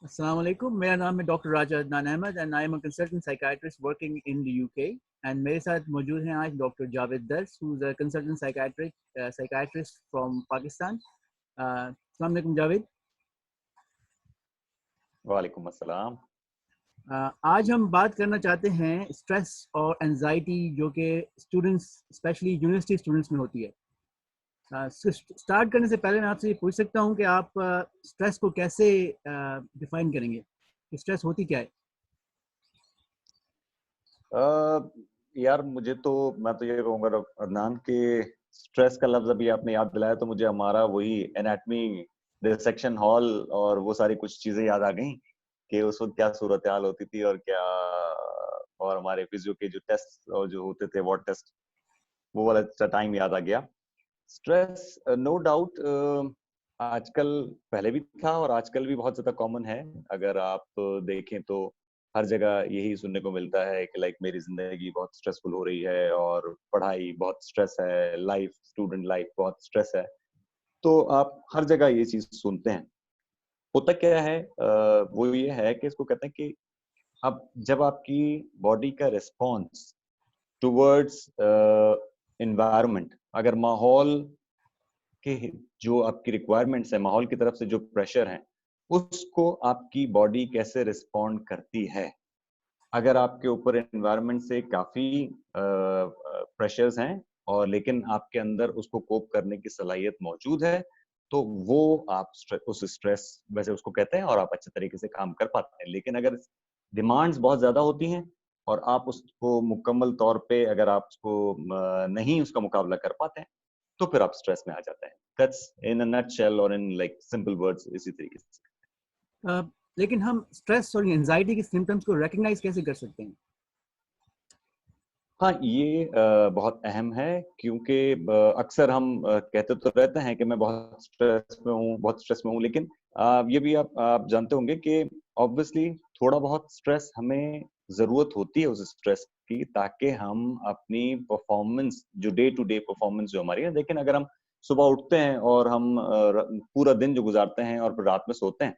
Assalamu alaikum. मेरा नाम है doctor Raja Adnan Ahmad and I am a consultant psychiatrist working in the UK and मेरे साथ मौजूद हैं आज doctor Javed Dars who is a consultant psychiatrist from Pakistan. अस्सलाम वालेकुम जावेद. वालेकुम अस्सलाम। आज हम बात करना चाहते हैं स्ट्रेस और एंजाइटी जो कि स्टूडेंट्स स्पेशली यूनिवर्सिटी स्टूडेंट्स में होती है. स्टार्ट करने से पहले मैं आपसे ये पूछ सकता हूँ कि आप स्ट्रेस को कैसे डिफाइन करेंगे कि स्ट्रेस होती क्या है. यार मुझे तो मैं तो ये कहूंगा अदनान कि स्ट्रेस का लफ्ज अभी आपने याद दिलाया तो मुझे हमारा वही एनाटमी डिसेक्शन हॉल और वो सारी कुछ चीजें याद आ गई कि उस वक्त क्या सूरत हाल होती थी और क्या, और हमारे फिजियो के जो टेस्ट और जो होते थे वॉट टेस्ट, वो वाला टाइम याद आ गया। स्ट्रेस नो डाउट आजकल पहले भी था और आजकल भी बहुत ज्यादा कॉमन है। अगर आप देखें तो हर जगह यही सुनने को मिलता है कि लाइक मेरी जिंदगी बहुत स्ट्रेसफुल हो रही है और पढ़ाई बहुत स्ट्रेस है, लाइफ स्टूडेंट लाइफ बहुत स्ट्रेस है। तो आप हर जगह ये चीज सुनते हैं। होता क्या है वो ये है कि इसको कहते हैं कि अब जब आपकी बॉडी का रिस्पॉन्स टुवर्ड्स इन्वायरमेंट, अगर माहौल के जो आपकी रिक्वायरमेंट्स है, माहौल की तरफ से जो प्रेशर है, उसको आपकी बॉडी कैसे रिस्पॉन्ड करती है। अगर आपके ऊपर एनवायरनमेंट से काफी प्रेशर्स हैं और लेकिन आपके अंदर उसको कोप करने की सलाहियत मौजूद है, तो वो आप उस स्ट्रेस वैसे उसको कहते हैं और आप अच्छे तरीके से काम कर पाते हैं। लेकिन अगर डिमांड्स बहुत ज्यादा होती हैं और आप उसको मुकम्मल तौर पे अगर आप उसको नहीं उसका मुकाबला कर पाते हैं, तो फिर आप स्ट्रेस में आ जाते हैं। दैट्स इन अ नटशेल और इन लाइक सिंपल वर्ड्स इसी तरीके से। लेकिन हम स्ट्रेस और एंजाइटी के सिम्टम्स को रिकग्नाइज कैसे कर सकते हैं. हाँ, ये बहुत अहम है क्योंकि अक्सर हम कहते तो रहते हैं कि मैं बहुत स्ट्रेस में हूँ, बहुत स्ट्रेस में हूँ, लेकिन ये भी आप जानते होंगे कि ऑब्वियसली थोड़ा बहुत स्ट्रेस हमें जरूरत होती है उस स्ट्रेस की, ताकि हम अपनी परफॉर्मेंस जो डे टू डे परफॉर्मेंस जो हमारी है, लेकिन अगर हम सुबह उठते हैं और हम पूरा दिन जो गुजारते हैं और फिर रात में सोते हैं,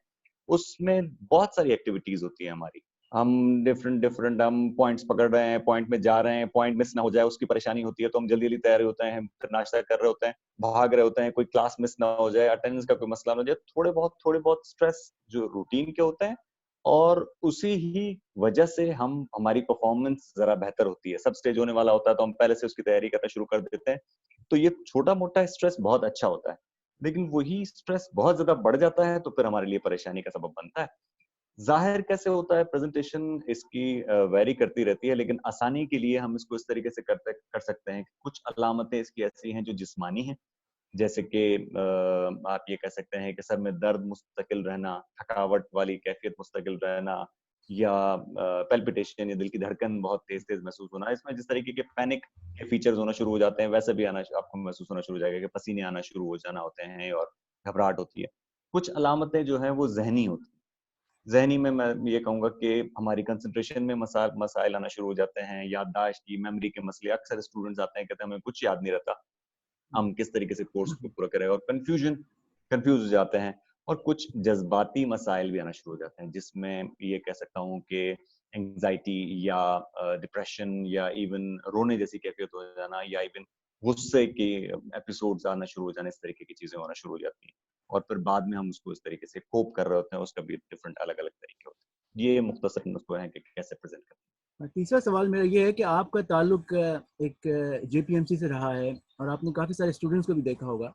उसमें बहुत सारी एक्टिविटीज होती है हमारी। हम डिफरेंट डिफरेंट हम पॉइंट्स पकड़ रहे हैं, पॉइंट में जा रहे हैं, पॉइंट मिस ना हो जाए उसकी परेशानी होती है, तो हम जल्दी जल्दी तैयार होते हैं, फिर नाश्ता कर रहे होते हैं, भाग रहे होते हैं, कोई क्लास मिस ना हो जाए, अटेंडेंस का कोई मसला ना हो जाए, थोड़े बहुत स्ट्रेस जो रूटीन के होते हैं। और उसी ही वजह से हम हमारी परफॉर्मेंस जरा बेहतर होती है। सब स्टेज होने वाला होता है तो हम पहले से उसकी तैयारी करना शुरू कर देते हैं। तो ये छोटा मोटा स्ट्रेस बहुत अच्छा होता है, लेकिन वही स्ट्रेस बहुत ज्यादा बढ़ जाता है तो फिर हमारे लिए परेशानी का सबब बनता है। जाहिर कैसे होता है, प्रेजेंटेशन इसकी वेरी करती रहती है, लेकिन आसानी के लिए हम इसको इस तरीके से कर सकते हैं कि कुछ अलामतें इसकी ऐसी हैं जो जिस्मानी हैं। जैसे कि आप ये कह सकते हैं कि सर में दर्द मुस्तकिल रहना, थकावट वाली कैफियत मुस्तकिल रहना, या पेल्पिटेशन या दिल की धड़कन बहुत तेज तेज महसूस होना। इसमें जिस तरीके के पैनिक के फीचर्स होना शुरू हो जाते हैं, वैसे भी आना आपको महसूस होना शुरू हो जाएगा कि पसीने आना शुरू हो जाना होते हैं और घबराहट होती है। कुछ अलामतें जो हैं वो जहनी होती हैं। ज़हनी में मैं ये कहूँगा कि हमारी कंसंट्रेशन में मसाइल आना शुरू हो जाते हैं, याददाश्त की, मेमोरी के मसले। अक्सर स्टूडेंट्स आते हैं, कहते हैं हमें कुछ याद नहीं रहता, हम किस तरीके से कोर्स को पूरा करें, और कंफ्यूज हो जाते हैं। और कुछ जज्बाती मसाइल भी आना शुरू हो जाते हैं, जिसमें ये कह सकता हूँ कि एंग्जाइटी या डिप्रेशन या इवन रोने जैसी कैफियत हो जाना, या इवन गुस्से के एपिसोड्स आना शुरू हो जाने, इस तरीके की चीजें होना शुरू हो जाती हैं। और फिर बाद में हम उसको इस तरीके से कोप कर रहे होते हैं, उसका भी डिफरेंट अलग अलग तरीके होते हैं। ये मुख्तसर उसको है कि कैसे प्रेजेंट करते हैं। तीसरा सवाल मेरा ये है कि आपका ताल्लुक एक जेपीएमसी से रहा है और आपने काफ़ी सारे स्टूडेंट्स को भी देखा होगा.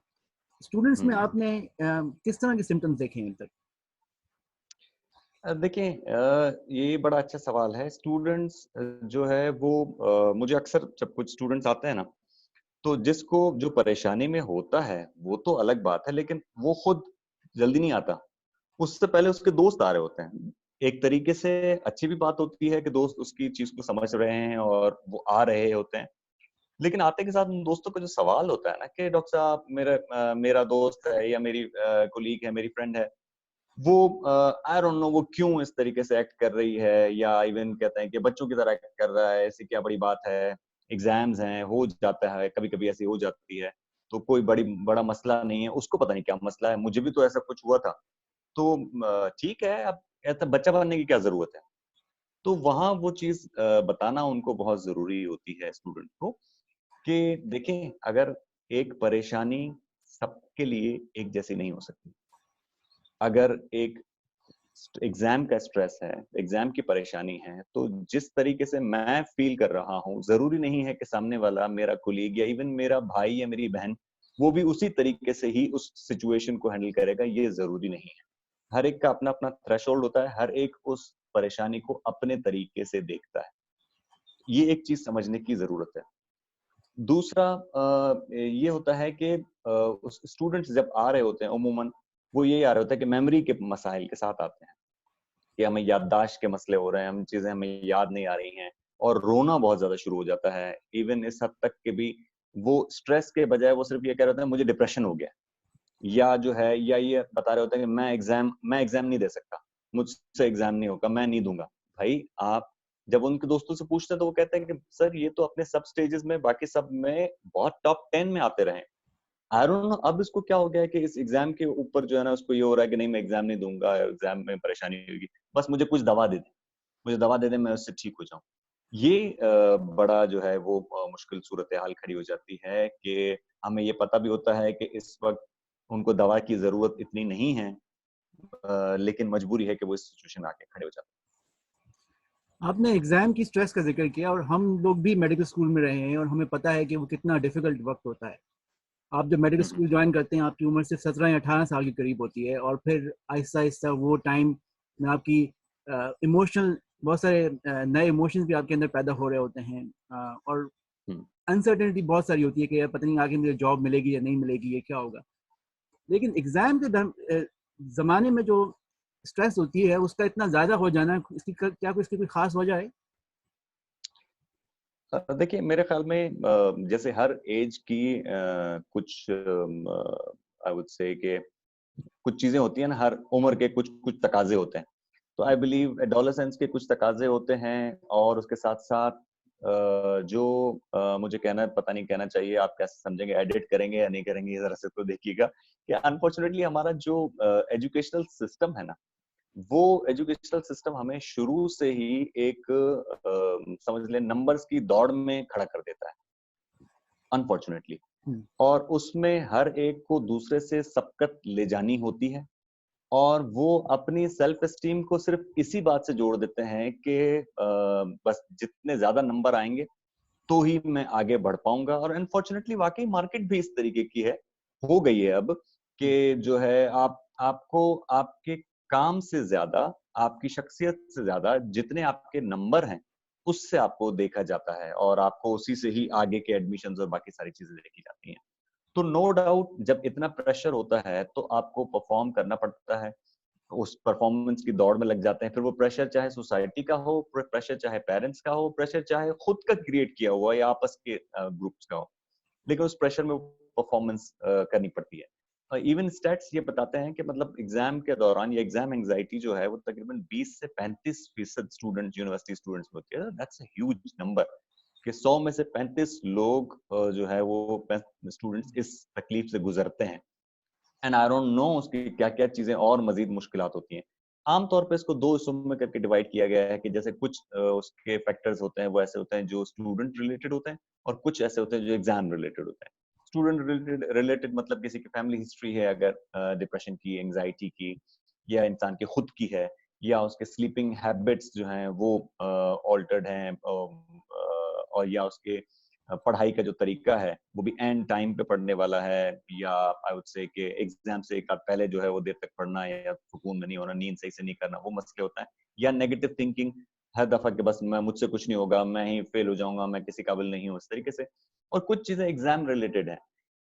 स्टूडेंट्स में हम्म। आपने किस तरह के सिम्टम्स देखे हैं अब तक. देखिए, ये बड़ा अच्छा सवाल है। स्टूडेंट्स जो है वो मुझे अक्सर जब कुछ स्टूडेंट्स आते हैं ना, तो जिसको जो परेशानी में होता है वो तो अलग बात है, लेकिन वो खुद जल्दी नहीं आता, उससे पहले उसके दोस्त आ रहे होते हैं। एक तरीके से अच्छी भी बात होती है कि दोस्त उसकी चीज को समझ रहे हैं और वो आ रहे होते हैं। लेकिन आते के साथ उन दोस्तों का जो सवाल होता है ना कि डॉक्टर साहब मेरा दोस्त है या मेरी कोलीग है, मेरी फ्रेंड है, वो आई डोंट नो वो क्यों इस तरीके से एक्ट कर रही है, या इवन कहते हैं कि बच्चों की तरह एक्ट कर रहा है, ऐसी क्या बड़ी बात है, एग्जाम्स हैं, हो जाता है, कभी कभी ऐसी हो जाती है, तो कोई बड़ा मसला नहीं है, उसको पता नहीं क्या मसला है, मुझे भी तो ऐसा कुछ हुआ था। तो ठीक है, अब ऐसा बच्चा बनने की क्या जरूरत है। तो वहां वो चीज बताना उनको बहुत जरूरी होती है स्टूडेंट को, कि देखें अगर एक परेशानी सबके लिए एक जैसी नहीं हो सकती। अगर एक एग्जाम का स्ट्रेस है, एग्जाम की परेशानी है, तो जिस तरीके से मैं फील कर रहा हूँ जरूरी नहीं है कि सामने वाला मेरा कोलीग या इवन मेरा भाई या मेरी बहन वो भी उसी तरीके से ही उस सिचुएशन को हैंडल करेगा, ये जरूरी नहीं है। हर एक का अपना अपना थ्रेशोल्ड होता है, हर एक उस परेशानी को अपने तरीके से देखता है। ये एक चीज समझने की जरूरत है। दूसरा ये होता है कि उस स्टूडेंट्स जब आ रहे होते हैं उमूमन वो यही आ रहे होते हैं कि मेमोरी के मसाइल के साथ आते हैं, कि हमें याददाश्त के मसले हो रहे हैं, हम चीजें हमें याद नहीं आ रही हैं, और रोना बहुत ज्यादा शुरू हो जाता है। इवन इस हद तक के भी वो स्ट्रेस के बजाय वो सिर्फ ये कह रहे होते हैं मुझे डिप्रेशन हो गया, या जो है या ये बता रहे होते हैं कि मैं एग्जाम नहीं दे सकता, मुझसे एग्जाम नहीं होगा, मैं नहीं दूंगा। भाई आप जब उनके दोस्तों से पूछते हैं तो वो कहते हैं कि सर ये तो अपने सब स्टेजेस में बाकी सब में बहुत टॉप 10 में आते रहे। आई डोंट नो अब इसको क्या हो गया है कि इस एग्जाम के ऊपर जो है ना उसको ये हो रहा है कि नहीं मैं एग्जाम नहीं दूंगा, एग्जाम में परेशानी होगी, बस मुझे कुछ दवा दे दे, मुझे दवा दे दे, मैं उससे ठीक हो जाऊं। ये बड़ा जो है वो मुश्किल सूरत हाल खड़ी हो जाती है कि हमें ये पता भी होता है कि इस वक्त उनको दवा की जरूरत इतनी नहीं है, लेकिन मजबूरी है कि वो इस सिचुएशन में आके खड़े हो जाते आपने एग्जाम की स्ट्रेस का जिक्र किया, और हम लोग भी मेडिकल स्कूल में रहे हैं और हमें पता है कि वो कितना डिफिकल्ट वक्त होता है। आप जब मेडिकल हैं। स्कूल ज्वाइन करते हैं आपकी उम्र सिर्फ 17 या 18 साल के करीब होती है, और फिर आहिस्ता आहिस्ता वो टाइम में आपकी इमोशनल बहुत सारे नए इमोशंस भी आपके अंदर पैदा हो रहे होते हैं, और हम्म। अनसर्टेनिटी बहुत सारी होती है कि यार पता नहीं आगे मुझे जॉब मिलेगी या नहीं मिलेगी, ये क्या होगा। लेकिन एग्जाम के ज़माने में जो स्ट्रेस होती है उसका इतना ज़्यादा हो जाना, इसकी क्या इसकी कोई खास वजह है? देखिए मेरे ख्याल में जैसे हर एज की कुछ आई वुड से कि कुछ चीजें होती हैं ना, हर उम्र के कुछ कुछ तकाजे होते हैं। तो आई बिलीव एडोलेसेंस के कुछ तकाजे होते हैं, और उसके साथ साथ जो मुझे कहना पता नहीं कहना चाहिए, आप कैसे समझेंगे, एडिट करेंगे या नहीं करेंगे ये जरा से तो देखिएगा, कि अनफॉर्चुनेटली हमारा जो एजुकेशनल सिस्टम है ना, वो एजुकेशनल सिस्टम हमें शुरू से ही एक समझ लें नंबर्स की दौड़ में खड़ा कर देता है, अनफॉर्चुनेटली। हम्म। और उसमें हर एक को दूसरे से सबकत ले जानी होती है, और वो अपनी सेल्फ एस्टीम को सिर्फ इसी बात से जोड़ देते हैं कि बस जितने ज्यादा नंबर आएंगे तो ही मैं आगे बढ़ पाऊंगा। और अनफॉर्चुनेटली वाकई मार्केट भी इस तरीके की है, हो गई है अब, कि जो है आपको आपके काम से ज्यादा, आपकी शख्सियत से ज्यादा जितने आपके नंबर हैं उससे आपको देखा जाता है, और आपको उसी से ही आगे के एडमिशंस और बाकी सारी चीजें देखी जाती हैं। तो नो डाउट जब इतना प्रेशर होता है तो आपको परफॉर्म करना पड़ता है, उस परफॉर्मेंस की दौड़ में लग जाते हैं। फिर वो प्रेशर चाहे सोसाइटी का हो, प्रेशर चाहे पेरेंट्स का हो, प्रेशर चाहे खुद का क्रिएट किया हुआ या आपस के ग्रुप्स का हो, लेकिन उस प्रेशर में परफॉर्मेंस करनी पड़ती है। इवन स्टैट्स ये बताते हैं कि मतलब एग्जाम के दौरान या एग्जाम एंजाइटी जो है वो तकरीबन 20 से 35% स्टूडेंट यूनिवर्सिटी स्टूडेंट्स में होती है। दैट्स अ ह्यूज नंबर, कि 100 में से 35 लोग जो है वो स्टूडेंट्स इस तकलीफ से गुजरते हैं। एंड आई डोंट नो उसकी क्या क्या चीजें और मजीद मुश्किलात होती हैं। आमतौर पर इसको दो हिस्सों में करके डिवाइड किया गया है, कि जैसे कुछ उसके फैक्टर्स होते हैं वो ऐसे होते हैं जो स्टूडेंट रिलेटेड होते हैं, और कुछ ऐसे होते हैं जो एग्जाम रिलेटेड होते हैं। स्टूडेंट रिलेटेड मतलब किसी की फैमिली हिस्ट्री है अगर डिप्रेशन की, एंजाइटी की, या इंसान की खुद की है, या उसके स्लीपिंग हैबिट्स जो हैं वो ऑल्टर्ड हैं, और या उसके पढ़ाई का जो तरीका है वो भी एंड टाइम पे पढ़ने वाला है, या आई वुड से कि एग्जाम से एक आध पहले जो है वो देर तक पढ़ना, या सुकून में नहीं होना, नींद सही से नहीं करना, वो मसले होता है। या नेगेटिव थिंकिंग, हर दफा के बस मैं मुझसे कुछ नहीं होगा, मैं ही फेल हो जाऊंगा, मैं किसी काबिल नहीं हूँ, इस तरीके से। और कुछ चीजें एग्जाम रिलेटेड है,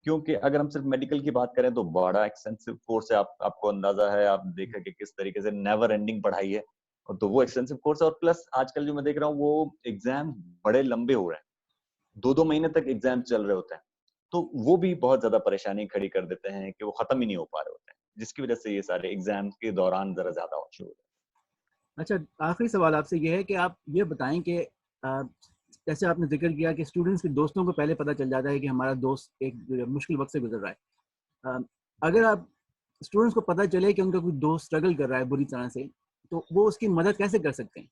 क्योंकि अगर हम सिर्फ मेडिकल की बात करें तो बड़ा एक्सटेंसिव कोर्स है, आपको अंदाजा है, आप देखा कि किस तरीके से नेवर एंडिंग पढ़ाई है। और तो वो एक्सटेंसिव कोर्स है, और प्लस आजकल जो मैं देख रहा हूँ वो एग्जाम बड़े लंबे हो रहे हैं, 2-2 महीने तक एग्जाम चल रहे होते हैं। तो वो भी बहुत ज्यादा परेशानी खड़ी कर देते हैं कि वो खत्म ही नहीं हो पा रहे होते हैं, जिसकी वजह से ये सारे एग्जाम के दौरान जरा ज्यादा हो शुरू हो जाते अच्छा, आखिरी सवाल आपसे ये है कि आप ये बताएं कि जैसे आपने जिक्र किया कि स्टूडेंट्स के दोस्तों को पहले पता चल जाता है कि हमारा दोस्त एक मुश्किल वक्त से गुजर रहा है। अगर आप स्टूडेंट्स को पता चले कि उनका कोई दोस्त स्ट्रगल कर रहा है बुरी तरह से, तो वो उसकी मदद कैसे कर सकते हैं?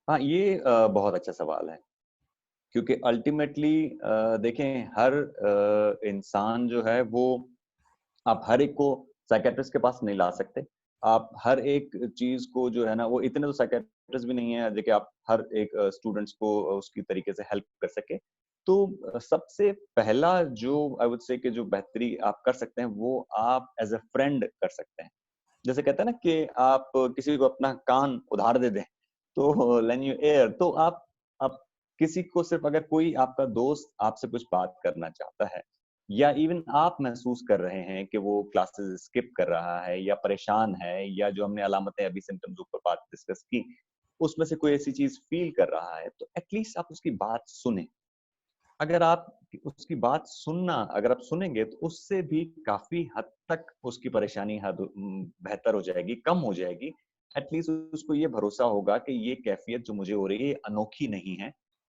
हाँ, ये बहुत अच्छा सवाल है, क्योंकि अल्टीमेटली देखें, हर इंसान जो है वो, आप हर एक को साइकेट्रिस्ट के पास नहीं ला सकते। आप हर एक चीज को जो है ना, वो इतने तो साइकेट्रिस्ट भी नहीं है देखिए आप हर एक स्टूडेंट्स को उसकी तरीके से हेल्प कर सके। तो सबसे पहला जो आई वुड से कि जो बेहतरी आप कर सकते हैं वो आप एज अ फ्रेंड कर सकते हैं। जैसे कहते हैं ना कि आप किसी को अपना कान उधार दे दें तो लेन यू एयर। तो आप किसी को सिर्फ, अगर कोई आपका दोस्त आपसे कुछ बात करना चाहता है, या इवन आप महसूस कर रहे हैं कि वो क्लासेस स्किप कर रहा है या परेशान है, या जो हमने अलामतें अभी सिम्टम्स ऊपर बात डिस्कस की उसमें से कोई ऐसी चीज फील कर रहा है, तो एटलीस्ट आप उसकी बात सुने। अगर आप उसकी बात सुनना, अगर आप सुनेंगे तो उससे भी काफी हद तक उसकी परेशानी बेहतर हो जाएगी, कम हो जाएगी। एटलीस्ट उसको ये भरोसा होगा कि ये कैफियत जो मुझे हो रही है ये अनोखी नहीं है,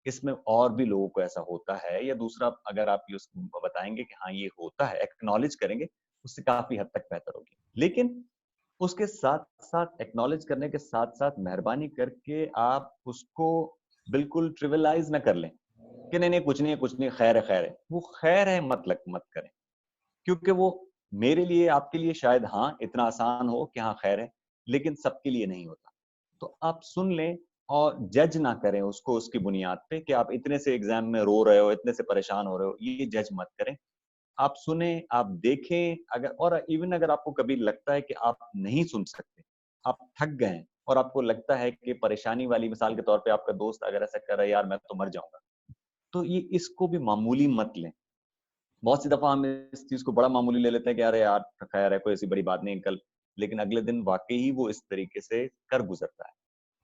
इसमें और भी लोगों को ऐसा होता है। या दूसरा, अगर आप ये उसको बताएंगे कि हाँ ये होता है, एक्नॉलेज करेंगे, उससे काफी हद तक बेहतर होगी। लेकिन उसके साथ साथ, एक्नॉलेज करने के साथ साथ, मेहरबानी करके आप उसको बिल्कुल ट्रिविलाइज ना कर लें कि नहीं नहीं कुछ नहीं है, कुछ नहीं, खैर है, खैर है। वो खैर है मत करें, क्योंकि वो मेरे लिए, आपके लिए शायद हाँ इतना आसान हो कि हाँ खैर है, लेकिन सबके लिए नहीं होता। तो आप सुन लें और जज ना करें उसको उसकी बुनियाद पे कि आप इतने से एग्जाम में रो रहे हो, इतने से परेशान हो रहे हो, ये जज मत करें। आप सुने, आप देखें। अगर, और इवन अगर आपको कभी लगता है कि आप नहीं सुन सकते, आप थक गए हैं और आपको लगता है कि परेशानी वाली, मिसाल के तौर पे आपका दोस्त अगर ऐसा कर रहा है, यार मैं तो मर जाऊंगा, तो ये इसको भी मामूली मत लें। बहुत सी दफा हम इस चीज को बड़ा मामूली ले लेते हैं कि अरे यार खैर है, कोई ऐसी बड़ी बात नहीं कल, लेकिन अगले दिन वाकई ही वो इस तरीके से कर गुजरता है।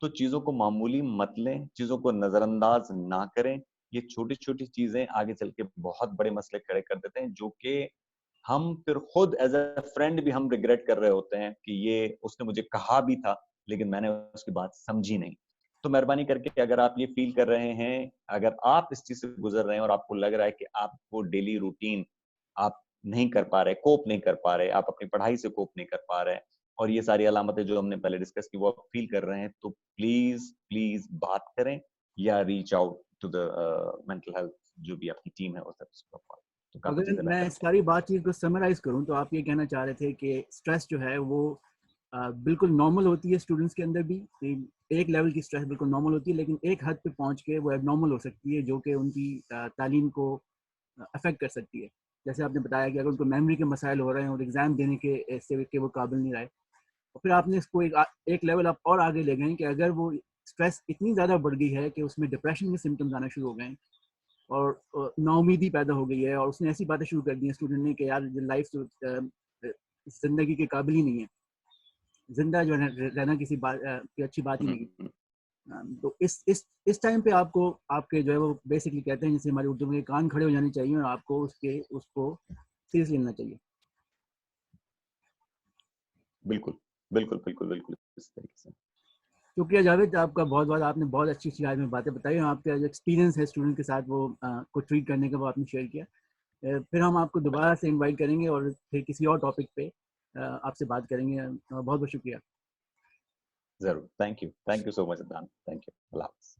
तो चीजों को मामूली मत लें, चीजों को नजरअंदाज ना करें। ये छोटी छोटी चीजें आगे चल के बहुत बड़े मसले खड़े कर देते हैं, जो कि हम फिर खुद एज अ फ्रेंड भी हम रिग्रेट कर रहे होते हैं कि ये उसने मुझे कहा भी था लेकिन मैंने उसकी बात समझी नहीं। तो मेहरबानी करके, अगर आप ये फील कर रहे हैं, अगर आप इस चीज से गुजर रहे हैं और आपको लग रहा है कि आपको डेली रूटीन आप नहीं कर पा रहे, कोप नहीं कर पा रहे, आप अपनी पढ़ाई से कोप नहीं कर पा रहे, और ये सारी अलामतें जो हमने पहले डिस्कस की वो आप फील कर रहे हैं, तो प्लीज प्लीज बात करें या reach out to the mental health जो भी आपकी टीम है उस तक। तो काफी अगर चीजें मैं बेहतर हो इस जाएंगी। सारी बातचीत को समराइज करूं तो आप ये कहना चाह रहे थे कि स्ट्रेस जो है वो बिल्कुल नॉर्मल होती है स्टूडेंट्स के अंदर भी। एक लेवल की स्ट्रेस बिल्कुल नॉर्मल होती है, लेकिन एक हद पे पहुंच के वो एबनॉर्मल हो सकती है, जो कि उनकी तालीम को अफेक्ट कर सकती है। जैसे आपने बताया कि अगर उनको मेमोरी के मसाइल हो रहे हैं और एग्ज़ाम देने के से के वो काबिल नहीं रहे, और फिर आपने इसको एक लेवल आप और आगे ले गए कि अगर वो स्ट्रेस इतनी ज़्यादा बढ़ गई है कि उसमें डिप्रेशन के सिम्टम्स आना शुरू हो गए हैं और नाउमीदी पैदा हो गई है, और उसने ऐसी बातें शुरू कर दी हैं स्टूडेंट ने कि यार लाइफ तो ज़िंदगी के काबिल ही नहीं है, जिंदा जो है रहना किसी बात की अच्छी बात ही नहीं हम्म, है। तो इस टाइम पे आपको, आपके जो है वो बेसिकली कहते हैं जैसे हमारी उर्दू में, कान खड़े हो जाने चाहिए और आपको उसको सीरियसली लेना चाहिए। बिल्कुल बिल्कुल बिल्कुल बिल्कुल इस तरीके से। शुक्रिया जावेद, आपका बहुत बहुत, आपने बहुत अच्छी अच्छी आज में बातें बताई और आपका जो एक्सपीरियंस है स्टूडेंट के साथ वो को ट्रीट करने का वो आपने शेयर किया। फिर हम आपको दोबारा से इनवाइट करेंगे और फिर किसी और टॉपिक पे आपसे बात करेंगे। बहुत बहुत शुक्रिया। जरूर, thank you so much Adnan, thank you, अल्लाह हाफ़िज़।